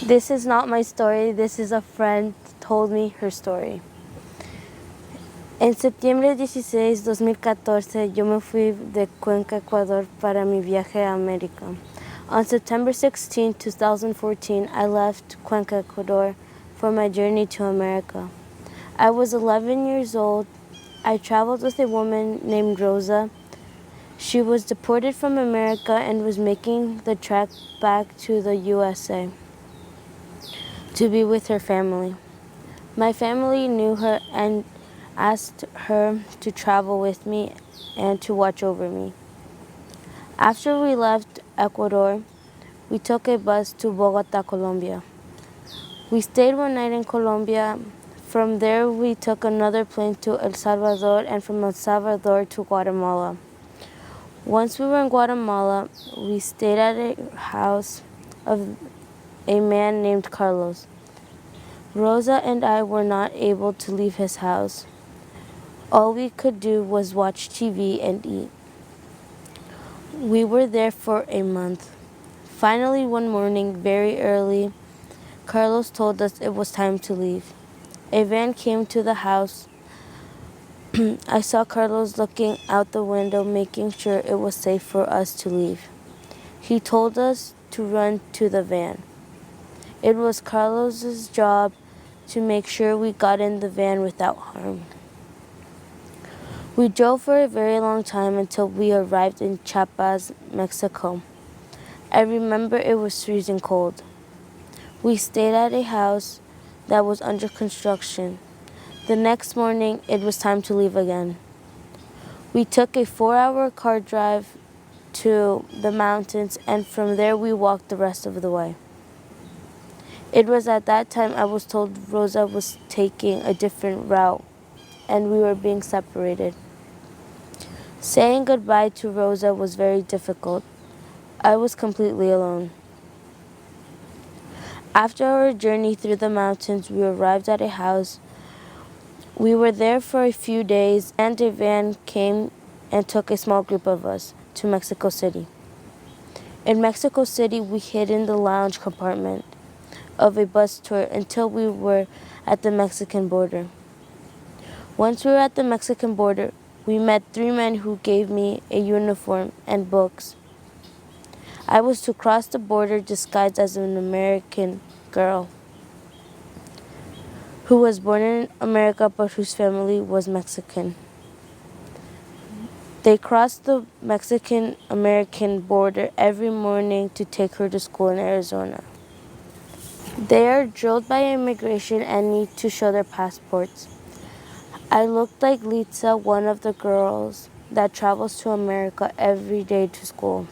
This is not my story, this is a friend told me her story. En septiembre 16, 2014, yo me fui de Cuenca, Ecuador para mi viaje a América. On September 16, 2014, I left Cuenca, Ecuador for my journey to America. I was 11 years old. I traveled with a woman named Rosa. She was deported from America and was making the trek back to the USA to be with her family. My family knew her and asked her to travel with me and to watch over me. After we left Ecuador, we took a bus to Bogota, Colombia. We stayed one night in Colombia. From there, we took another plane to El Salvador and from El Salvador to Guatemala. Once we were in Guatemala, we stayed at a house of a man named Carlos. Rosa and I were not able to leave his house. All we could do was watch TV and eat. We were there for a month. Finally, one morning, very early, Carlos told us it was time to leave. A van came to the house. I saw Carlos looking out the window, making sure it was safe for us to leave. He told us to run to the van. It was Carlos's job to make sure we got in the van without harm. We drove for a very long time until we arrived in Chiapas, Mexico. I remember it was freezing cold. We stayed at a house that was under construction. The next morning, it was time to leave again. We took a 4-hour car drive to the mountains, and from there we walked the rest of the way. It was at that time I was told Rosa was taking a different route, and we were being separated. Saying goodbye to Rosa was very difficult. I was completely alone. After our journey through the mountains, we arrived at a house. We were there for a few days, and a van came and took a small group of us to Mexico City. In Mexico City, we hid in the lounge compartment of a bus tour until we were at the Mexican border. Once we were at the Mexican border, we met 3 men who gave me a uniform and books. I was to cross the border disguised as an American girl who was born in America but whose family was Mexican. They crossed the Mexican-American border every morning to take her to school in Arizona. They are drilled by immigration and need to show their passports. I looked like Lisa, one of the girls that travels to America every day to school.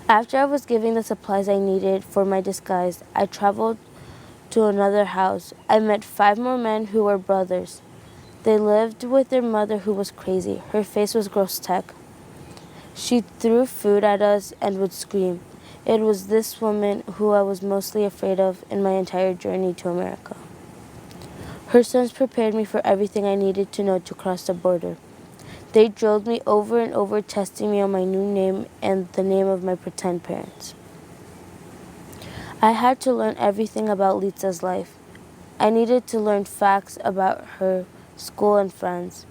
After I was given the supplies I needed for my disguise, I traveled to another house. I met 5 more men who were brothers. They lived with their mother who was crazy. Her face was grotesque. She threw food at us and would scream. It was this woman who I was mostly afraid of in my entire journey to America. Her sons prepared me for everything I needed to know to cross the border. They drilled me over and over, testing me on my new name and the name of my pretend parents. I had to learn everything about Lisa's life. I needed to learn facts about her school and friends.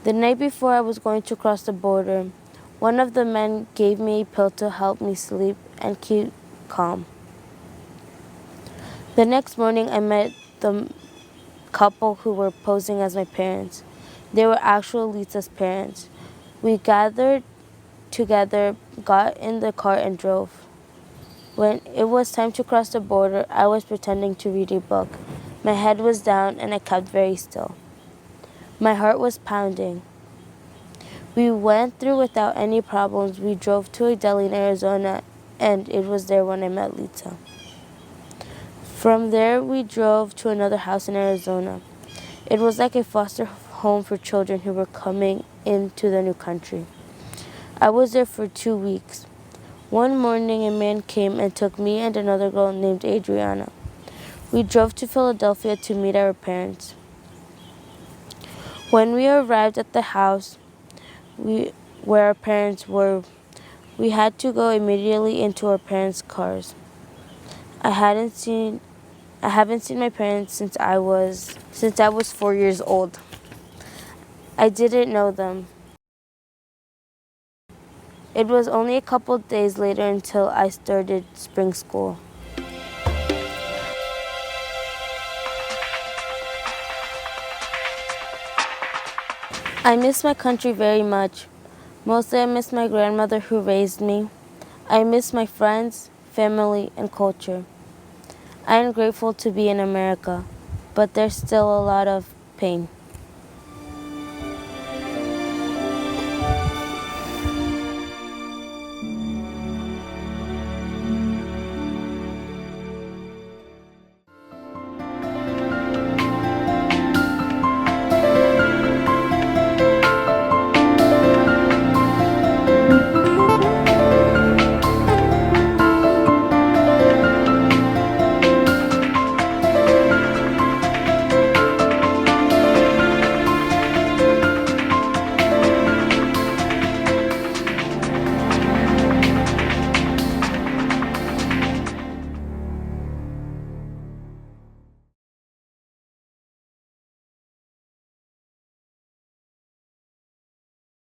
The night before I was going to cross the border, one of the men gave me a pill to help me sleep and keep calm. The next morning, I met the couple who were posing as my parents. They were actual Lisa's parents. We gathered together, got in the car, and drove. When it was time to cross the border, I was pretending to read a book. My head was down and I kept very still. My heart was pounding. We went through without any problems. We drove to a deli in Arizona, and it was there when I met Lisa. From there, we drove to another house in Arizona. It was like a foster home for children who were coming into the new country. I was there for 2 weeks. One morning, a man came and took me and another girl named Adriana. We drove to Philadelphia to meet our parents. When we arrived at the house where our parents were, we had to go immediately into our parents' cars. I hadn't seen I haven't seen my parents since I was 4 years old. I didn't know them. It was only a couple days later until I started spring school. I miss my country very much. Mostly I miss my grandmother who raised me. I miss my friends, family, and culture. I am grateful to be in America, but there's still a lot of pain.